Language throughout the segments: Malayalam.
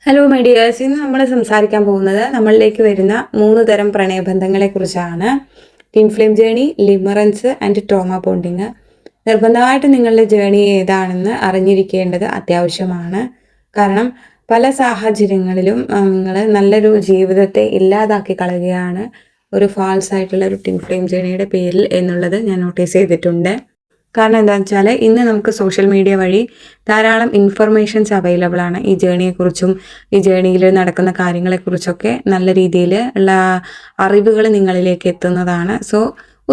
ഹലോ മൈ ഡിയേഴ്സ്, ഇന്ന് നമ്മൾ സംസാരിക്കാൻ പോകുന്നത് നമ്മളിലേക്ക് വരുന്ന 3 തരം പ്രണയബന്ധങ്ങളെ കുറിച്ചാണ്. Twin flame journey, limerence and trauma bonding. നിർബന്ധമായിട്ട് നിങ്ങളുടെ ജേണി ഏതാണെന്ന് അറിഞ്ഞിരിക്കേണ്ടത് അത്യാവശ്യമാണ്. കാരണം പല സാഹചര്യങ്ങളിലും നിങ്ങൾ നല്ലൊരു ജീവിതത്തെ ഇല്ലാതാക്കി കളയുകയാണ് ഒരു ഫാൾസ് ആയിട്ടുള്ള ഒരു ട്വിൻ ഫ്ലെയിം ജേണിയുടെ പേരിൽ എന്നുള്ളത് ഞാൻ നോട്ടീസ് ചെയ്തിട്ടുണ്ട്. കാരണം എന്താണെന്ന് വെച്ചാൽ ഇന്ന് നമുക്ക് സോഷ്യൽ മീഡിയ വഴി ധാരാളം ഇൻഫർമേഷൻസ് അവൈലബിൾ ആണ്. ഈ ജേണിയെക്കുറിച്ചും ഈ ജേണിയിൽ നടക്കുന്ന കാര്യങ്ങളെക്കുറിച്ചൊക്കെ നല്ല രീതിയിൽ ഉള്ള അറിവുകൾ നിങ്ങളിലേക്ക് എത്തുന്നതാണ്. സോ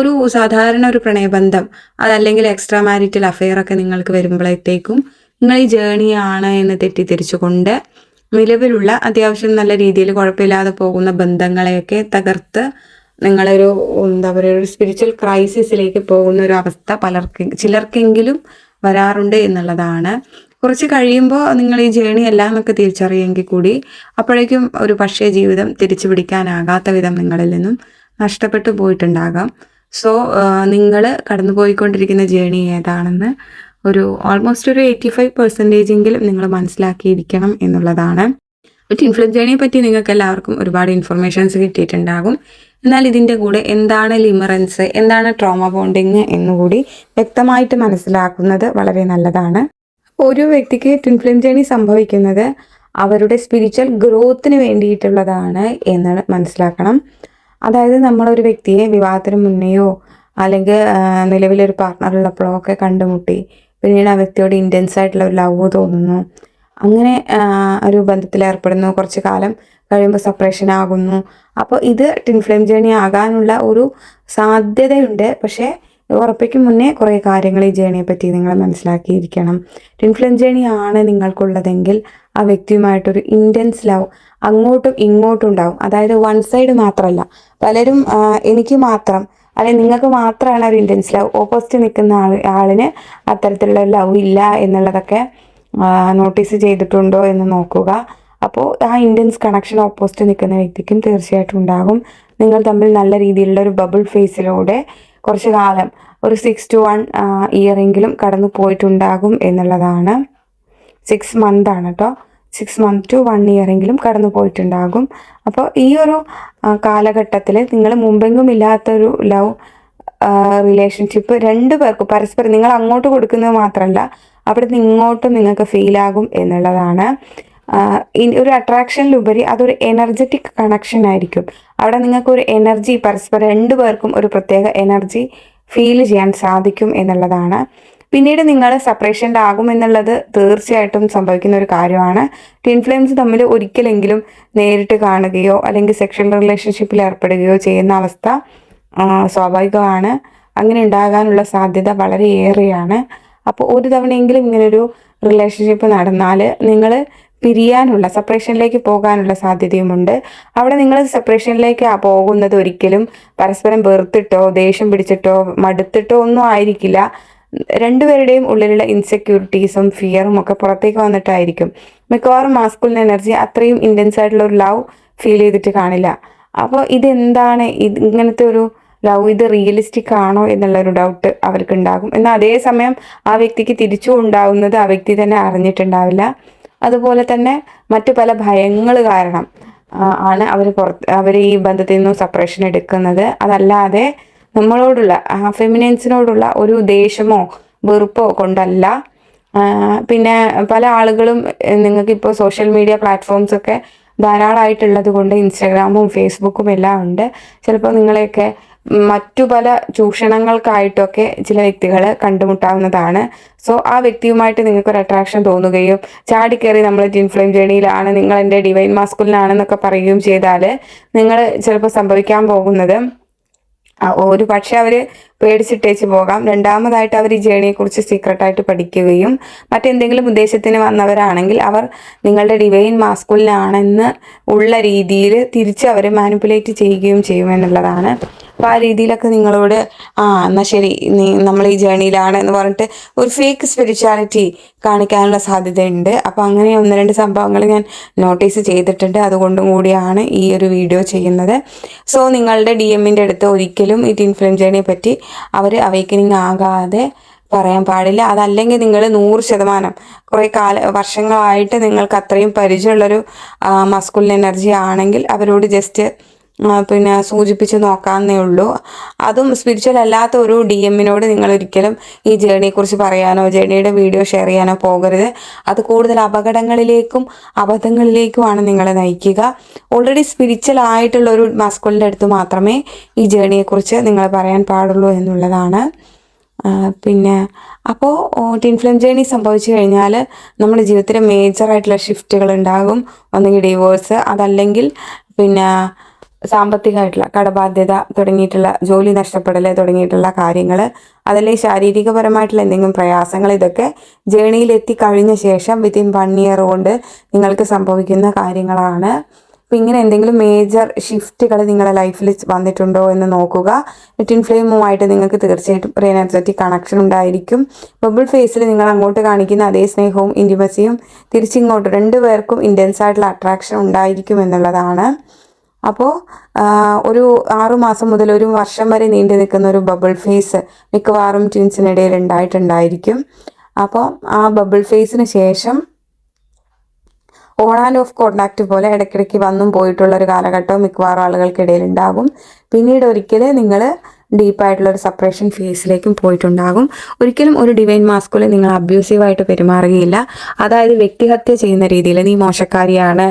ഒരു സാധാരണ ഒരു പ്രണയബന്ധം അതല്ലെങ്കിൽ എക്സ്ട്രാ മാരിറ്റൽ അഫെയർ ഒക്കെ നിങ്ങൾക്ക് വരുമ്പോഴത്തേക്കും നിങ്ങൾ ഈ ജേണിയാണ് എന്ന് തെറ്റിദ്ധരിച്ചുകൊണ്ട് നിലവിലുള്ള അത്യാവശ്യം നല്ല രീതിയിൽ കുഴപ്പമില്ലാതെ പോകുന്ന ബന്ധങ്ങളെയൊക്കെ തകർത്ത് നിങ്ങളൊരു എന്താ പറയുക ഒരു സ്പിരിച്വൽ ക്രൈസിസിലേക്ക് പോകുന്ന ഒരു അവസ്ഥ ചിലർക്കെങ്കിലും വരാറുണ്ട് എന്നുള്ളതാണ്. കുറച്ച് കഴിയുമ്പോൾ നിങ്ങൾ ഈ ജേണി അല്ല എന്നൊക്കെ തിരിച്ചറിയെങ്കിൽ കൂടി അപ്പോഴേക്കും ഒരു പക്ഷേ ജീവിതം തിരിച്ചു പിടിക്കാനാകാത്ത വിധം നിങ്ങളിൽ നിന്നും നഷ്ടപ്പെട്ടു പോയിട്ടുണ്ടാകാം. സോ നിങ്ങൾ കടന്നുപോയിക്കൊണ്ടിരിക്കുന്ന ജേണി ഏതാണെന്ന് ഒരു ഓൾമോസ്റ്റ് ഒരു 85% നിങ്ങൾ മനസ്സിലാക്കിയിരിക്കണം എന്നുള്ളതാണ്. ട്വിൻ ഫ്ലെയിം ജേണിയെ പറ്റി നിങ്ങൾക്ക് എല്ലാവർക്കും ഒരുപാട് ഇൻഫർമേഷൻസ് കിട്ടിയിട്ടുണ്ടാകും. എന്നാൽ ഇതിൻ്റെ കൂടെ എന്താണ് ലിമറൻസ്, എന്താണ് ട്രോമ ബോണ്ടിങ് എന്നുകൂടി വ്യക്തമായിട്ട് മനസ്സിലാക്കുന്നത് വളരെ നല്ലതാണ്. ഒരു വ്യക്തിക്ക് ട്വിൻ ഫ്ലെയിം ജേണി സംഭവിക്കുന്നത് അവരുടെ സ്പിരിച്വൽ ഗ്രോത്തിന് വേണ്ടിയിട്ടുള്ളതാണ് എന്ന് മനസ്സിലാക്കണം. അതായത് നമ്മളൊരു വ്യക്തിയെ വിവാഹത്തിന് മുന്നെയോ അല്ലെങ്കിൽ നിലവിലൊരു പാർട്ട്ണറുള്ളപ്പോഴോ ഒക്കെ കണ്ടുമുട്ടി പിന്നീട് ആ വ്യക്തിയോട് ഇൻറ്റൻസ് ആയിട്ടുള്ള ഒരു ലവ് തോന്നുന്നു, അങ്ങനെ ഒരു ബന്ധത്തിൽ ഏർപ്പെടുന്നു, കുറച്ച് കാലം കഴിയുമ്പോൾ സെപ്പറേഷൻ ആകുന്നു. അപ്പോൾ ഇത് ട്വിൻ ഫ്ലെയിം ജേണി ആകാനുള്ള ഒരു സാധ്യതയുണ്ട്. പക്ഷേ ഉറപ്പിക്കും മുന്നേ കുറേ കാര്യങ്ങൾ ഈ ജേണിയെ പറ്റി നിങ്ങൾ മനസ്സിലാക്കിയിരിക്കണം. ട്വിൻ ഫ്ലെയിം ജേണി ആണ് നിങ്ങൾക്കുള്ളതെങ്കിൽ ആ വ്യക്തിയുമായിട്ടൊരു ഇൻറ്റൻസ് ലവ് അങ്ങോട്ടും ഇങ്ങോട്ടും ഉണ്ടാവും. അതായത് വൺ സൈഡ് മാത്രമല്ല, പലരും എനിക്ക് മാത്രം അല്ലെങ്കിൽ നിങ്ങൾക്ക് മാത്രമാണ് ഒരു ഇൻറ്റൻസ് ലവ്, ഓപ്പോസിറ്റ് നിൽക്കുന്ന ആളിന് അത്തരത്തിലുള്ള ലവ് ഇല്ല എന്നുള്ളതൊക്കെ നോട്ടീസ് ചെയ്തിട്ടുണ്ടോ എന്ന് നോക്കുക. അപ്പോൾ ആ ഇൻറ്റൻസ് കണക്ഷൻ ഓപ്പോസിറ്റ് നിൽക്കുന്ന വ്യക്തിക്കും തീർച്ചയായിട്ടും ഉണ്ടാകും. നിങ്ങൾ തമ്മിൽ നല്ല രീതിയിലുള്ള ഒരു ബബിൾ ഫേസിലൂടെ കുറച്ച് കാലം ഒരു 6 to 1 year എങ്കിലും കടന്നു പോയിട്ടുണ്ടാകും എന്നുള്ളതാണ്. 6 months ആണ് കേട്ടോ, 6 months to 1 year എങ്കിലും കടന്നു പോയിട്ടുണ്ടാകും. അപ്പോൾ ഈ ഒരു കാലഘട്ടത്തിൽ നിങ്ങൾ മുമ്പെങ്കും ഇല്ലാത്തൊരു ലവ് റിലേഷൻഷിപ്പ് രണ്ടു പേർക്കും പരസ്പരം നിങ്ങൾ അങ്ങോട്ട് കൊടുക്കുന്നത് മാത്രമല്ല അവിടെ നിന്ന് ഇങ്ങോട്ടും നിങ്ങൾക്ക് ഫീലാകും എന്നുള്ളതാണ്. ഒരു അട്രാക്ഷനിലുപരി അതൊരു എനർജറ്റിക് കണക്ഷൻ ആയിരിക്കും. അവിടെ നിങ്ങൾക്ക് ഒരു എനർജി പരസ്പരം രണ്ടു പേർക്കും ഒരു പ്രത്യേക എനർജി ഫീൽ ചെയ്യാൻ സാധിക്കും എന്നുള്ളതാണ്. പിന്നീട് നിങ്ങൾ സെപ്പറേഷനിലാകും എന്നുള്ളത് തീർച്ചയായിട്ടും സംഭവിക്കുന്ന ഒരു കാര്യമാണ്. ട്വിൻ ഫ്ലെയിംസ് തമ്മിൽ ഒരിക്കലെങ്കിലും നേരിട്ട് കാണുകയോ അല്ലെങ്കിൽ സെക്ഷൽ റിലേഷൻഷിപ്പിൽ ഏർപ്പെടുകയോ ചെയ്യുന്ന അവസ്ഥ സ്വാഭാവികമാണ്. അങ്ങനെ ഉണ്ടാകാനുള്ള സാധ്യത വളരെ ഏറെയാണ്. അപ്പോൾ ഒരു തവണയെങ്കിലും ഇങ്ങനൊരു റിലേഷൻഷിപ്പ് നടന്നാൽ നിങ്ങൾ പിരിയാനുള്ള സെപ്പറേഷനിലേക്ക് പോകാനുള്ള സാധ്യതയുമുണ്ട്. അവിടെ നിങ്ങൾ സെപ്പറേഷനിലേക്ക് പോകുന്നത് ഒരിക്കലും പരസ്പരം വെറുത്തിട്ടോ ദേഷ്യം പിടിച്ചിട്ടോ മടുത്തിട്ടോ ഒന്നും ആയിരിക്കില്ല. രണ്ടുപേരുടെയും ഉള്ളിലുള്ള ഇൻസെക്യൂരിറ്റീസും ഫിയറും ഒക്കെ പുറത്തേക്ക് വന്നിട്ടായിരിക്കും. മിക്കവാറും മാസ്കുലിൻ എനർജി അത്രയും ഇൻറ്റൻസ് ആയിട്ടുള്ള ഒരു ലവ് ഫീൽ ചെയ്തിട്ട് കാണില്ല. അപ്പോൾ ഇതെന്താണ്, ഇങ്ങനത്തെ ഒരു ലവ് ഇത് റിയലിസ്റ്റിക് ആണോ എന്നുള്ളൊരു ഡൗട്ട് അവർക്ക് ഉണ്ടാകും. എന്നാൽ അതേസമയം ആ വ്യക്തിക്ക് തിരിച്ചു ഉണ്ടാവുന്നത് ആ വ്യക്തി തന്നെ അറിഞ്ഞിട്ടുണ്ടാവില്ല. അതുപോലെ തന്നെ മറ്റു പല ഭയങ്ങൾ കാരണം ആണ് അവർ ഈ ബന്ധത്തിൽ നിന്നും സെപ്പറേഷൻ എടുക്കുന്നത്. അതല്ലാതെ നമ്മളോടുള്ള ഫെമിനൈൻസിനോടുള്ള ഒരു ദേഷ്യമോ വെറുപ്പോ കൊണ്ടല്ല. പിന്നെ പല ആളുകളും നിങ്ങൾക്കിപ്പോൾ സോഷ്യൽ മീഡിയ പ്ലാറ്റ്ഫോംസ് ഒക്കെ ധാരാളമായിട്ടുള്ളത് കൊണ്ട് ഇൻസ്റ്റാഗ്രാമും ഫേസ്ബുക്കും എല്ലാം ഉണ്ട്. ചിലപ്പോൾ നിങ്ങളെയൊക്കെ മറ്റു പല ചൂഷണങ്ങൾക്കായിട്ടൊക്കെ ചില വ്യക്തികൾ കണ്ടുമുട്ടാവുന്നതാണ്. സോ ആ വ്യക്തിയുമായിട്ട് നിങ്ങൾക്കൊരു അട്രാക്ഷൻ തോന്നുകയും ചാടിക്കയറി നമ്മൾ ട്വിൻ ഫ്ലെയിം ജേണിയിലാണ്, നിങ്ങൾ എൻ്റെ ഡിവൈൻ മാസ്കുലിനാണെന്നൊക്കെ പറയുകയും ചെയ്താൽ നിങ്ങൾ ചിലപ്പോൾ സംഭവിക്കാൻ പോകുന്നത് ഒരു പക്ഷെ അവർ പേടിച്ചിട്ടേച്ച് പോകാം. രണ്ടാമതായിട്ട് അവർ ഈ ജേണിയെക്കുറിച്ച് സീക്രട്ടായിട്ട് പഠിക്കുകയും മറ്റെന്തെങ്കിലും ഉദ്ദേശത്തിന് വന്നവരാണെങ്കിൽ അവർ നിങ്ങളുടെ ഡിവൈൻ മാസ്കുലിനാണെന്ന് ഉള്ള രീതിയിൽ തിരിച്ച് അവരെ മാനിപ്പുലേറ്റ് ചെയ്യുകയും ചെയ്യുമെന്നുള്ളതാണ്. അപ്പോൾ ആ രീതിയിലൊക്കെ നിങ്ങളോട് എന്നാൽ ശരി നമ്മൾ ഈ ജേണിയിലാണ് എന്ന് പറഞ്ഞിട്ട് ഒരു ഫേക്ക് സ്പിരിച്വാലിറ്റി കാണിക്കാനുള്ള സാധ്യതയുണ്ട്. അപ്പോൾ അങ്ങനെ 1-2 സംഭവങ്ങൾ ഞാൻ നോട്ടീസ് ചെയ്തിട്ടുണ്ട്. അതുകൊണ്ടും കൂടിയാണ് ഈ ഒരു വീഡിയോ ചെയ്യുന്നത്. സോ നിങ്ങളുടെ DM-ൻ്റെ അടുത്ത് ഒരിക്കലും ഈ ട്വിൻ ഫ്ലെയിം ജേണിയെ പറ്റി അവർ അവേക്കനിങ് ആകാതെ പറയാൻ പാടില്ല. അതല്ലെങ്കിൽ നിങ്ങൾ 100% കുറേ വർഷങ്ങളായിട്ട് നിങ്ങൾക്ക് അത്രയും പരിചയമുള്ളൊരു മസ്കുലിൻ എനർജി ആണെങ്കിൽ അവരോട് ജസ്റ്റ് പിന്നെ സൂചിപ്പിച്ച് നോക്കാവുന്നേ ഉള്ളൂ. അതും സ്പിരിച്വൽ അല്ലാത്ത ഒരു DM-നോട് നിങ്ങൾ ഒരിക്കലും ഈ ജേണിയെക്കുറിച്ച് പറയാനോ ജേണിയുടെ വീഡിയോ ഷെയർ ചെയ്യാനോ പോകരുത്. അത് കൂടുതൽ അപകടങ്ങളിലേക്കും അബദ്ധങ്ങളിലേക്കുമാണ് നിങ്ങളെ നയിക്കുക. ഓൾറെഡി സ്പിരിച്വൽ ആയിട്ടുള്ള ഒരു മസ്കുലിൻ്റെ അടുത്ത് മാത്രമേ ഈ ജേണിയെക്കുറിച്ച് നിങ്ങൾ പറയാൻ പാടുള്ളൂ എന്നുള്ളതാണ്. പിന്നെ അപ്പോൾ ട്വിൻ ഫ്ലെയിം ജേണി സംഭവിച്ചു കഴിഞ്ഞാൽ നമ്മുടെ ജീവിതത്തിൽ മേജറായിട്ടുള്ള ഷിഫ്റ്റുകൾ ഉണ്ടാകും. ഒന്നുകിൽ ഡിവോഴ്സ്, അതല്ലെങ്കിൽ പിന്നെ സാമ്പത്തികമായിട്ടുള്ള കടബാധ്യത തുടങ്ങിയിട്ടുള്ള ജോലി നഷ്ടപ്പെടൽ തുടങ്ങിയിട്ടുള്ള കാര്യങ്ങൾ, അതല്ലെങ്കിൽ ശാരീരികപരമായിട്ടുള്ള എന്തെങ്കിലും പ്രയാസങ്ങൾ, ഇതൊക്കെ ജേണിയിൽ എത്തിക്കഴിഞ്ഞ ശേഷം വിത്തിൻ 1 ഇയർ കൊണ്ട് നിങ്ങൾക്ക് സംഭവിക്കുന്ന കാര്യങ്ങളാണ്. അപ്പം ഇങ്ങനെ എന്തെങ്കിലും മേജർ ഷിഫ്റ്റുകൾ നിങ്ങളുടെ ലൈഫിൽ വന്നിട്ടുണ്ടോ എന്ന് നോക്കുക. ട്വിൻ ഫ്ലെയിമുമായിട്ട് നിങ്ങൾക്ക് തീർച്ചയായിട്ടും ഒരു എനർജറ്റിക് കണക്ഷൻ ഉണ്ടായിരിക്കും. ബബിൾ ഫേസിൽ നിങ്ങൾ അങ്ങോട്ട് കാണിക്കുന്ന അതേ സ്നേഹവും ഇൻറ്റിമസിയും തിരിച്ചിങ്ങോട്ട് 2 പേർക്കും ഇൻറ്റൻസ് ആയിട്ടുള്ള അട്രാക്ഷൻ ഉണ്ടായിരിക്കും എന്നുള്ളതാണ്. അപ്പോൾ ഒരു 6 മാസം മുതൽ 1 വർഷം വരെ നീണ്ടു നിൽക്കുന്ന ഒരു ബബിൾ ഫേസ് മിക്കവാറും ട്വിൻസിനിടയിൽ ഉണ്ടായിട്ടുണ്ടായിരിക്കും. അപ്പോൾ ആ ബബിൾ ഫേസിന് ശേഷം ഓൺ ആൻഡ് ഓഫ് കോണ്ടാക്ട് പോലെ ഇടയ്ക്കിടയ്ക്ക് വന്നും പോയിട്ടുള്ള ഒരു കാലഘട്ടം മിക്കവാറും ആളുകൾക്കിടയിൽ ഉണ്ടാകും. പിന്നീട് ഒരിക്കൽ നിങ്ങൾ ഡീപ്പായിട്ടുള്ളൊരു സെപ്പറേഷൻ ഫേസിലേക്കും പോയിട്ടുണ്ടാകും. ഒരിക്കലും ഒരു ഡിവൈൻ മാസ്കുലിൻ നിങ്ങൾ അബ്യൂസീവായിട്ട് പെരുമാറുകയില്ല. അതായത് വ്യക്തിഹത്യ ചെയ്യുന്ന രീതിയിൽ നീ മോശക്കാരിയാണ്,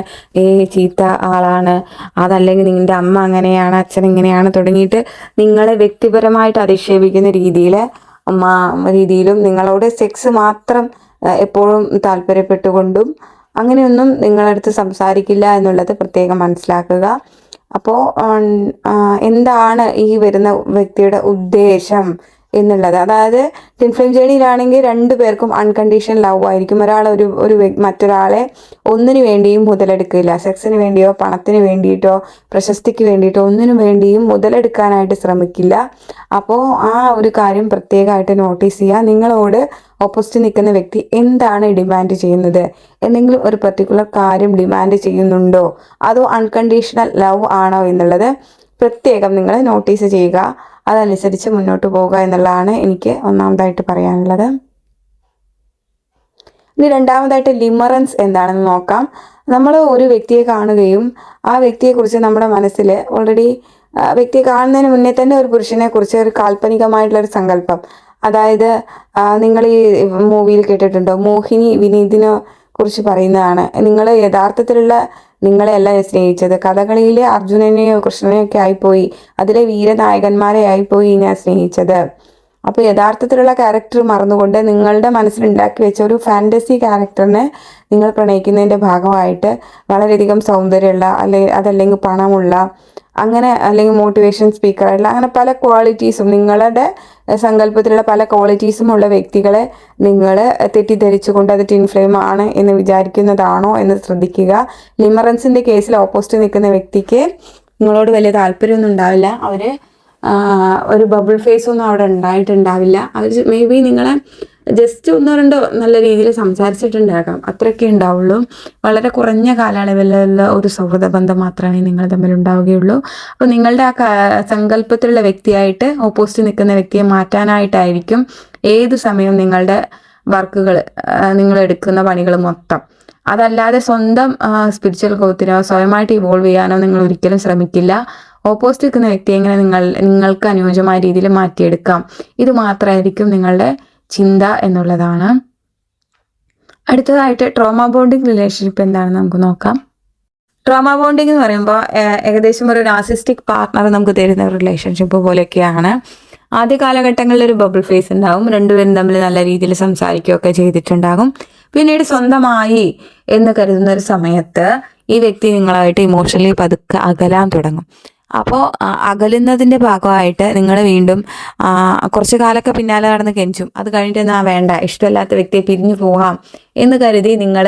ചീത്ത ആളാണ്, അതല്ലെങ്കിൽ നിങ്ങളുടെ അമ്മ അങ്ങനെയാണ്, അച്ഛൻ ഇങ്ങനെയാണ് തുടങ്ങിയിട്ട് നിങ്ങളെ വ്യക്തിപരമായിട്ട് അധിക്ഷേപിക്കുന്ന രീതിയിലും നിങ്ങളോട് സെക്സ് മാത്രം എപ്പോഴും താല്പര്യപ്പെട്ടുകൊണ്ടും അങ്ങനെയൊന്നും നിങ്ങളടുത്ത് സംസാരിക്കില്ല എന്നുള്ളത് പ്രത്യേകം മനസ്സിലാക്കുക. അപ്പോൾ എന്താണ് ഈ വരുന്ന വ്യക്തിയുടെ ഉദ്ദേശം എന്നുള്ളത്, അതായത് ട്വിൻ ഫ്ലെയിം ജേണിയിലാണെങ്കിൽ 2 പേർക്കും അൺകണ്ടീഷണൽ ലവ് ആയിരിക്കും. ഒരു മറ്റൊരാളെ ഒന്നിനു വേണ്ടിയും മുതലെടുക്കില്ല. സെക്സിന് വേണ്ടിയോ പണത്തിന് വേണ്ടിയിട്ടോ പ്രശസ്തിക്ക് വേണ്ടിയിട്ടോ ഒന്നിനു വേണ്ടിയും മുതലെടുക്കാനായിട്ട് ശ്രമിക്കില്ല. അപ്പോൾ ആ ഒരു കാര്യം പ്രത്യേകമായിട്ട് നോട്ടീസ് ചെയ്യുക. നിങ്ങളോട് ഓപ്പോസിറ്റ് നിൽക്കുന്ന വ്യക്തി എന്താണ് ഡിമാൻഡ് ചെയ്യുന്നത്, എന്തെങ്കിലും ഒരു പർട്ടിക്കുലർ കാര്യം ഡിമാൻഡ് ചെയ്യുന്നുണ്ടോ, അതോ അൺകണ്ടീഷണൽ ലവ് ആണോ എന്നുള്ളത് പ്രത്യേകം നിങ്ങൾ നോട്ടീസ് ചെയ്യുക. അതനുസരിച്ച് മുന്നോട്ട് പോകുക എന്നുള്ളതാണ് എനിക്ക് ഒന്നാമതായിട്ട് പറയാനുള്ളത്. ഇനി രണ്ടാമതായിട്ട് ലിമറൻസ് എന്താണെന്ന് നോക്കാം. നമ്മൾ ഒരു വ്യക്തിയെ കാണുകയും ആ വ്യക്തിയെക്കുറിച്ച് നമ്മുടെ മനസ്സിൽ ഓൾറെഡി വ്യക്തിയെ കാണുന്നതിന് മുന്നേ തന്നെ ഒരു പുരുഷനെ കുറിച്ച് ഒരു കാൽപ്പനികമായിട്ടുള്ളൊരു സങ്കല്പം, അതായത് നിങ്ങൾ ഈ മൂവിയിൽ കേട്ടിട്ടുണ്ടോ, മോഹിനി വിനീതിനെ കുറിച്ച് പറയുന്നതാണ്. നിങ്ങൾ യഥാർത്ഥത്തിലുള്ള നിങ്ങളെയല്ല സ്നേഹിച്ചത്, കഥകളിയിലെ അർജുനനെയോ കൃഷ്ണനെയോ ഒക്കെ ആയിപ്പോയി, അതിലെ വീരനായകന്മാരെ ആയിപ്പോയി ഞാൻ സ്നേഹിച്ചത്. അപ്പോൾ യഥാർത്ഥത്തിലുള്ള ക്യാരക്ടർ മറന്നുകൊണ്ട് നിങ്ങളുടെ മനസ്സിലുണ്ടാക്കി വെച്ച ഒരു ഫാൻറ്റസി ക്യാരക്ടറിനെ നിങ്ങൾ പ്രണയിക്കുന്നതിൻ്റെ ഭാഗമായിട്ട് വളരെയധികം സൗന്ദര്യമുള്ള അതല്ലെങ്കിൽ പണമുള്ള അങ്ങനെ അല്ലെങ്കിൽ മോട്ടിവേഷൻ സ്പീക്കറായിട്ടുള്ള അങ്ങനെ പല ക്വാളിറ്റീസും നിങ്ങളുടെ സങ്കല്പത്തിലുള്ള പല ക്വാളിറ്റീസും ഉള്ള വ്യക്തികളെ നിങ്ങൾ തെറ്റിദ്ധരിച്ചുകൊണ്ട് അത് ട്വിൻ ഫ്ലെയിം ആണ് എന്ന് വിചാരിക്കുന്നതാണോ എന്ന് ശ്രദ്ധിക്കുക. ലിമറൻസിൻ്റെ കേസിൽ ഓപ്പോസിറ്റ് നിൽക്കുന്ന വ്യക്തിക്ക് നിങ്ങളോട് വലിയ താല്പര്യമൊന്നും ഉണ്ടാവില്ല. അവർ ഒരു ബബിൾ ഫേസ് ഒന്നും അവിടെ ഉണ്ടായിട്ടുണ്ടാവില്ല. അവർ മേ ബി നിങ്ങളെ ജസ്റ്റ് 1-2 നല്ല രീതിയിൽ സംസാരിച്ചിട്ടുണ്ടാകാം, അത്രയൊക്കെ ഉണ്ടാവുള്ളൂ. വളരെ കുറഞ്ഞ കാലയളവിലുള്ള ഒരു സൗഹൃദ ബന്ധം മാത്രമേ നിങ്ങൾ തമ്മിൽ ഉണ്ടാവുകയുള്ളൂ. അപ്പോൾ നിങ്ങളുടെ ആ സങ്കല്പത്തിലുള്ള വ്യക്തിയായിട്ട് ഓപ്പോസിറ്റ് നിൽക്കുന്ന വ്യക്തിയെ മാറ്റാനായിട്ടായിരിക്കും ഏത് സമയവും നിങ്ങളുടെ വർക്കുകൾ, നിങ്ങൾ എടുക്കുന്ന പണികൾ മൊത്തം. അതല്ലാതെ സ്വന്തം സ്പിരിച്വൽ ഗ്രോത്തിനോ സ്വയമായിട്ട് ഇവോൾവ് ചെയ്യാനോ നിങ്ങൾ ഒരിക്കലും ശ്രമിക്കില്ല. ഓപ്പോസിറ്റ് നിൽക്കുന്ന വ്യക്തിയെ എങ്ങനെ നിങ്ങൾക്ക് അനുയോജ്യമായ രീതിയിൽ മാറ്റിയെടുക്കാം, ഇത് മാത്രമായിരിക്കും നിങ്ങളുടെ ചിന്ത എന്നുള്ളതാണ്. അടുത്തതായിട്ട് ട്രോമ ബോണ്ടിങ് റിലേഷൻഷിപ്പ് എന്താണെന്ന് നമുക്ക് നോക്കാം. ട്രോമ ബോണ്ടിങ് എന്ന് പറയുമ്പോൾ ഏകദേശം ഒരു നാർസിസ്റ്റിക് പാർട്ട്ണർ നമുക്ക് തരുന്ന ഒരു റിലേഷൻഷിപ്പ് പോലെയൊക്കെയാണ്. ആദ്യ കാലഘട്ടങ്ങളിൽ ഒരു ബബിൾ ഫേസ് ഉണ്ടാകും, 2 പേരും തമ്മിൽ നല്ല രീതിയിൽ സംസാരിക്കുകയൊക്കെ ചെയ്തിട്ടുണ്ടാകും. പിന്നീട് സ്വന്തമായി എന്ന് കരുതുന്ന ഒരു സമയത്ത് ഈ വ്യക്തി നിങ്ങളായിട്ട് ഇമോഷണലി പതുക്കെ അകലാൻ തുടങ്ങും. അപ്പോൾ അകലുന്നതിൻ്റെ ഭാഗമായിട്ട് നിങ്ങൾ വീണ്ടും കുറച്ച് കാലമൊക്കെ പിന്നാലെ നടന്ന് കെഞ്ചും. അത് കഴിഞ്ഞിട്ട് വേണ്ട, ഇഷ്ടമല്ലാത്ത വ്യക്തിയെ പിരിഞ്ഞു പോകാം എന്ന് കരുതി നിങ്ങൾ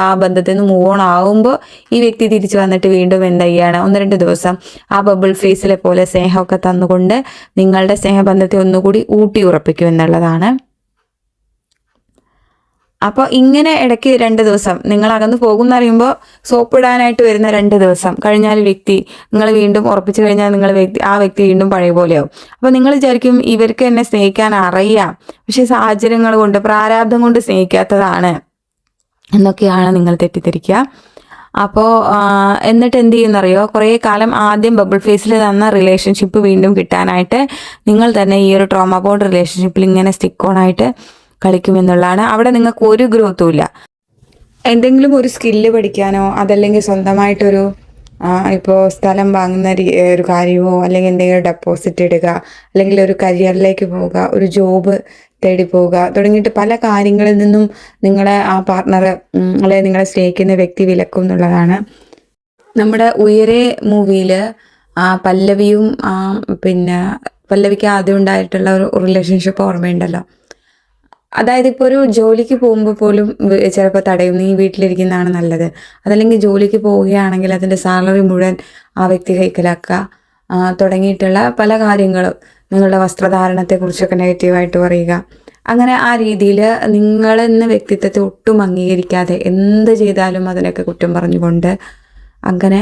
ആ ബന്ധത്തിൽ നിന്ന് മൂവ് ഓൺ ആകുമ്പോൾ ഈ വ്യക്തി തിരിച്ചു വന്നിട്ട് വീണ്ടും എന്താ ചെയ്യാണ്, 1-2 ദിവസം ആ ബബിൾ ഫേസിലെ പോലെ സ്നേഹമൊക്കെ തന്നുകൊണ്ട് നിങ്ങളുടെ സ്നേഹബന്ധത്തെ ഒന്നുകൂടി ഊട്ടി ഉറപ്പിക്കും എന്നുള്ളതാണ്. അപ്പോൾ ഇങ്ങനെ ഇടയ്ക്ക് 2 ദിവസം നിങ്ങൾ അകന്ന് പോകുമെന്ന് അറിയുമ്പോൾ സോപ്പിടാനായിട്ട് വരുന്ന 2 ദിവസം കഴിഞ്ഞാൽ വ്യക്തി നിങ്ങൾ വീണ്ടും ഉറപ്പിച്ചു കഴിഞ്ഞാൽ ആ വ്യക്തി വീണ്ടും പഴയ പോലെയാവും. അപ്പോൾ നിങ്ങൾ വിചാരിക്കും ഇവർക്ക് എന്നെ സ്നേഹിക്കാൻ അറിയാം, പക്ഷെ സാഹചര്യങ്ങൾ കൊണ്ട് പ്രാരാബ്ദം കൊണ്ട് സ്നേഹിക്കാത്തതാണ് എന്നൊക്കെയാണ് നിങ്ങൾ തെറ്റിദ്ധരിക്കുക. അപ്പോൾ എന്നിട്ട് എന്ത് ചെയ്യുന്നറിയോ, കുറേ കാലം ആദ്യം ബബിൾ ഫേസിൽ തന്ന റിലേഷൻഷിപ്പ് വീണ്ടും കിട്ടാനായിട്ട് നിങ്ങൾ തന്നെ ഈ ഒരു ട്രോമ ബോണ്ട് റിലേഷൻഷിപ്പിൽ ഇങ്ങനെ സ്റ്റിക്ക് ഓൺ ആയിട്ട് കളിക്കുമെന്നുള്ളതാണ്. അവിടെ നിങ്ങൾക്ക് ഒരു ഗ്രോത്തും ഇല്ല. എന്തെങ്കിലും ഒരു സ്കില്ല് പഠിക്കാനോ അതല്ലെങ്കിൽ സ്വന്തമായിട്ടൊരു ഇപ്പോൾ സ്ഥലം വാങ്ങുന്ന ഒരു കാര്യമോ അല്ലെങ്കിൽ എന്തെങ്കിലും ഡെപ്പോസിറ്റ് ഇടുക അല്ലെങ്കിൽ ഒരു കരിയറിലേക്ക് പോവുക, ഒരു ജോബ് തേടി പോവുക തുടങ്ങിയിട്ട് പല കാര്യങ്ങളിൽ നിന്നും നിങ്ങളെ ആ പാർട്ട്ണർ അല്ലെങ്കിൽ നിങ്ങളെ സ്നേഹിക്കുന്ന വ്യക്തി വിലക്കും എന്നുള്ളതാണ്. നമ്മുടെ ഉയരെ മൂവിയിൽ പല്ലവിയും പിന്നെ പല്ലവിക്ക് ആദ്യം ഉണ്ടായിട്ടുള്ള ഒരു റിലേഷൻഷിപ്പ് ഓർമ്മയുണ്ടല്ലോ. അതായത് ഇപ്പോൾ ഒരു ജോലിക്ക് പോകുമ്പോൾ പോലും ചിലപ്പോൾ തടയും, നീ വീട്ടിലിരിക്കുന്നതാണ് നല്ലത്, അതല്ലെങ്കിൽ ജോലിക്ക് പോവുകയാണെങ്കിൽ അതിൻ്റെ സാലറി മുഴുവൻ ആ വ്യക്തി കൈക്കലാക്കുക തുടങ്ങിയിട്ടുള്ള പല കാര്യങ്ങളും, നിങ്ങളുടെ വസ്ത്രധാരണത്തെക്കുറിച്ചൊക്കെ നെഗറ്റീവായിട്ട് പറയുക. അങ്ങനെ ആ രീതിയിൽ നിങ്ങളെന്ന വ്യക്തിത്വത്തെ ഒട്ടും അംഗീകരിക്കാതെ എന്ത് ചെയ്താലും അതിനൊക്കെ കുറ്റം പറഞ്ഞുകൊണ്ട് അങ്ങനെ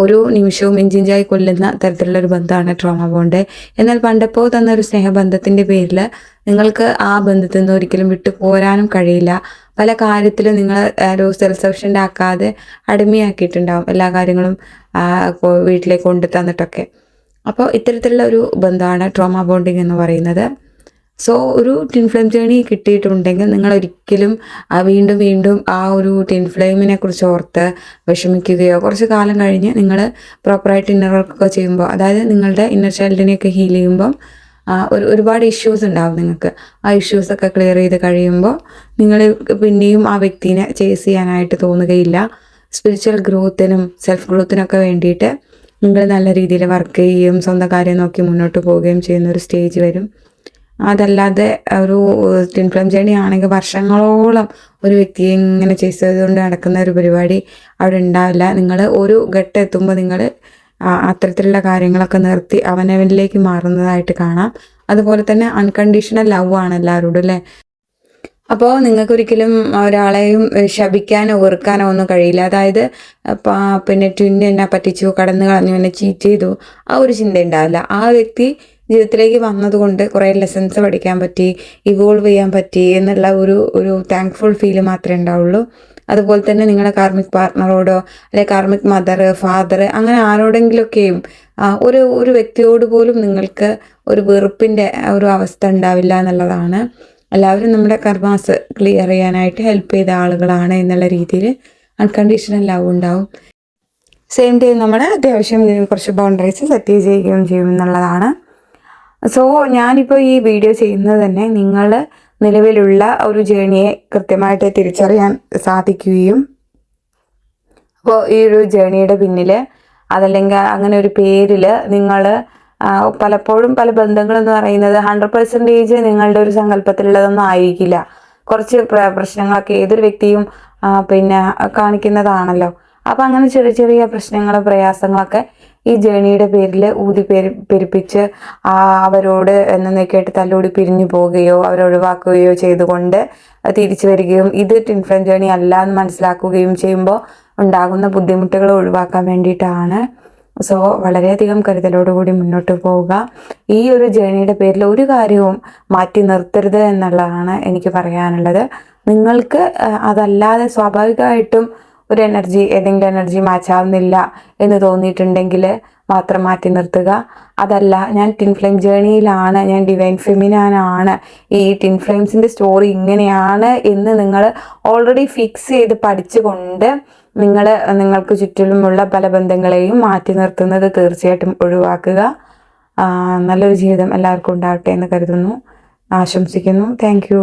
ഒരു നിമിഷവും ഇഞ്ചിഞ്ചായി കൊല്ലുന്ന തരത്തിലുള്ളൊരു ബന്ധമാണ് ട്രോമ ബോണ്ട്. എന്നാൽ പണ്ടപ്പോൾ തന്നൊരു സ്നേഹബന്ധത്തിൻ്റെ പേരിൽ നിങ്ങൾക്ക് ആ ബന്ധത്തിൽ നിന്ന് ഒരിക്കലും വിട്ടു പോരാനും കഴിയില്ല. പല കാര്യത്തിലും നിങ്ങൾ ഒരു സെൽഫ് സഫിഷ്യൻ്റ് ആക്കാതെ അടിമയാക്കിയിട്ടുണ്ടാവും, എല്ലാ കാര്യങ്ങളും വീട്ടിലേക്ക് കൊണ്ടു തന്നിട്ടൊക്കെ. അപ്പോൾ ഇത്തരത്തിലുള്ള ഒരു ബന്ധമാണ് ട്രോമ ബോണ്ടിങ് എന്ന് പറയുന്നത്. സോ ഒരു ടിൻ ഫ്ലെയിം ജേണി കിട്ടിയിട്ടുണ്ടെങ്കിൽ നിങ്ങൾ ഒരിക്കലും വീണ്ടും വീണ്ടും ആ ഒരു ടിൻ ഫ്ലെയിമിനെ കുറിച്ച് ഓർത്ത് വിഷമിക്കുകയോ, കുറച്ച് കാലം കഴിഞ്ഞ് നിങ്ങൾ പ്രോപ്പറായിട്ട് ഇന്നർ വർക്കൊക്കെ ചെയ്യുമ്പോൾ, അതായത് നിങ്ങളുടെ ഇന്നർ ചൈൽഡിനെയൊക്കെ ഹീൽ ചെയ്യുമ്പം ഒരുപാട് ഇഷ്യൂസ് ഉണ്ടാവും നിങ്ങൾക്ക്. ആ ഇഷ്യൂസൊക്കെ ക്ലിയർ ചെയ്ത് കഴിയുമ്പോൾ നിങ്ങൾ പിന്നെയും ആ വ്യക്തിനെ ചേസ് ചെയ്യാനായിട്ട് തോന്നുകയില്ല. സ്പിരിച്വൽ ഗ്രോത്തിനും സെൽഫ് ഗ്രോത്തിനൊക്കെ വേണ്ടിയിട്ട് നിങ്ങൾ നല്ല രീതിയിൽ വർക്ക് ചെയ്യുകയും സ്വന്തം കാര്യം നോക്കി മുന്നോട്ട് പോവുകയും ചെയ്യുന്ന ഒരു സ്റ്റേജ് വരും. അതല്ലാതെ ഒരു ടിൻ ഫ്ലെയിം ജേണി ആണെങ്കിൽ വർഷങ്ങളോളം ഒരു വ്യക്തിയെ ഇങ്ങനെ ചേസ് ചെയ്തുകൊണ്ട് നടക്കുന്ന ഒരു പരിപാടി അവിടെ ഉണ്ടാവില്ല. നിങ്ങൾ ഒരു ഘട്ടം എത്തുമ്പോൾ നിങ്ങൾ അത്തരത്തിലുള്ള കാര്യങ്ങളൊക്കെ നിർത്തി അവനവനിലേക്ക് മാറുന്നതായിട്ട് കാണാം. അതുപോലെ തന്നെ അൺകണ്ടീഷണൽ ലവ് ആണ് എല്ലാവരോടും അല്ലേ. അപ്പോൾ നിങ്ങൾക്കൊരിക്കലും ഒരാളെയും ശപിക്കാനോ വെറുക്കാനോ ഒന്നും കഴിയില്ല. അതായത് പിന്നെ ട്വിൻ എന്നെ പറ്റിച്ചു, കടന്നു കളഞ്ഞു, എന്നെ ചീറ്റ് ചെയ്തു, ആ ഒരു ചിന്ത ഉണ്ടാവില്ല. ആ വ്യക്തി ജീവിതത്തിലേക്ക് വന്നതുകൊണ്ട് കുറേ ലെസൺസ് പഠിക്കാൻ പറ്റി, ഇവോൾവ് ചെയ്യാൻ പറ്റി എന്നുള്ള ഒരു താങ്ക്ഫുൾ ഫീല് മാത്രമേ ഉണ്ടാവുള്ളൂ. അതുപോലെ തന്നെ നിങ്ങളുടെ കാർമിക് പാർട്ട്ണറോടോ അല്ലെങ്കിൽ കാർമിക് മദർ, ഫാദർ, അങ്ങനെ ആരോടെങ്കിലുമൊക്കെയും ഒരു വ്യക്തിയോട് പോലും നിങ്ങൾക്ക് ഒരു വെറുപ്പിൻ്റെ ഒരു അവസ്ഥ ഉണ്ടാവില്ല എന്നുള്ളതാണ്. എല്ലാവരും നമ്മുടെ കർമാസ് ക്ലിയർ ചെയ്യാനായിട്ട് ഹെൽപ്പ് ചെയ്ത ആളുകളാണ് എന്നുള്ള രീതിയിൽ അൺകണ്ടീഷണൽ ലവ് ഉണ്ടാവും. സെയിം ടൈം നമ്മൾ അത്യാവശ്യം കുറച്ച് ബൗണ്ടറീസ് സെറ്റ് ചെയ്യുകയും ചെയ്യും എന്നുള്ളതാണ്. സോ ഞാനിപ്പോൾ ഈ വീഡിയോ ചെയ്യുന്നത് തന്നെ നിങ്ങൾ നിലവിലുള്ള ഒരു ജേണിയെ കൃത്യമായിട്ട് തിരിച്ചറിയാൻ സാധിക്കുകയും അപ്പോൾ ഈ ഒരു ജേണിയുടെ പിന്നിൽ അതല്ലെങ്കിൽ അങ്ങനെ ഒരു പേരിൽ നിങ്ങൾ പലപ്പോഴും പല ബന്ധങ്ങളെന്ന് പറയുന്നത് 100% നിങ്ങളുടെ ഒരു സങ്കല്പത്തിലുള്ളതൊന്നും ആയിരിക്കില്ല. കുറച്ച് പ്രശ്നങ്ങളൊക്കെ ഏതൊരു വ്യക്തിയും പിന്നെ കാണിക്കുന്നതാണല്ലോ. അപ്പം അങ്ങനെ ചെറിയ ചെറിയ പ്രശ്നങ്ങളും പ്രയാസങ്ങളൊക്കെ ഈ ജേണിയുടെ പേരിൽ പെരുപ്പിച്ച് അവരോട് എന്നൊക്കെയായിട്ട് തല്ലോടി പിരിഞ്ഞു പോവുകയോ അവരൊഴിവാക്കുകയോ ചെയ്തുകൊണ്ട് തിരിച്ചു വരികയും ഇത് ടിൻ ഫ്ലെയിം ജേണി അല്ല എന്ന് മനസ്സിലാക്കുകയും ചെയ്യുമ്പോൾ ഉണ്ടാകുന്ന ബുദ്ധിമുട്ടുകൾ ഒഴിവാക്കാൻ വേണ്ടിയിട്ടാണ്. സോ വളരെയധികം കരുതലോടുകൂടി മുന്നോട്ട് പോവുക. ഈ ഒരു ജേണിയുടെ പേരിൽ ഒരു കാര്യവും മാറ്റി നിർത്തരുത് എന്നുള്ളതാണ് എനിക്ക് പറയാനുള്ളത്. നിങ്ങൾക്ക് അതല്ലാതെ സ്വാഭാവികമായിട്ടും ഒരു ഏതെങ്കിലും എനർജി മാച്ച് ആവുന്നില്ല എന്ന് തോന്നിയിട്ടുണ്ടെങ്കിൽ മാത്രം മാറ്റി നിർത്തുക. അതല്ല, ഞാൻ ടിൻ ഫ്ലെയിം ജേണിയിലാണ്, ഞാൻ ഡിവൈൻ ഫെമിനാനാണ്, ഈ ടിൻ ഫ്ലെയിംസിൻ്റെ സ്റ്റോറി ഇങ്ങനെയാണ് എന്ന് നിങ്ങൾ ഓൾറെഡി ഫിക്സ് ചെയ്ത് പഠിച്ചുകൊണ്ട് നിങ്ങൾക്ക് ചുറ്റിലുമുള്ള പല ബന്ധങ്ങളെയും മാറ്റി നിർത്തുന്നത് തീർച്ചയായിട്ടും ഒഴിവാക്കുക. നല്ലൊരു ജീവിതം എല്ലാവർക്കും ഉണ്ടാവട്ടെ എന്ന് കരുതുന്നു, ആശംസിക്കുന്നു. Thank you.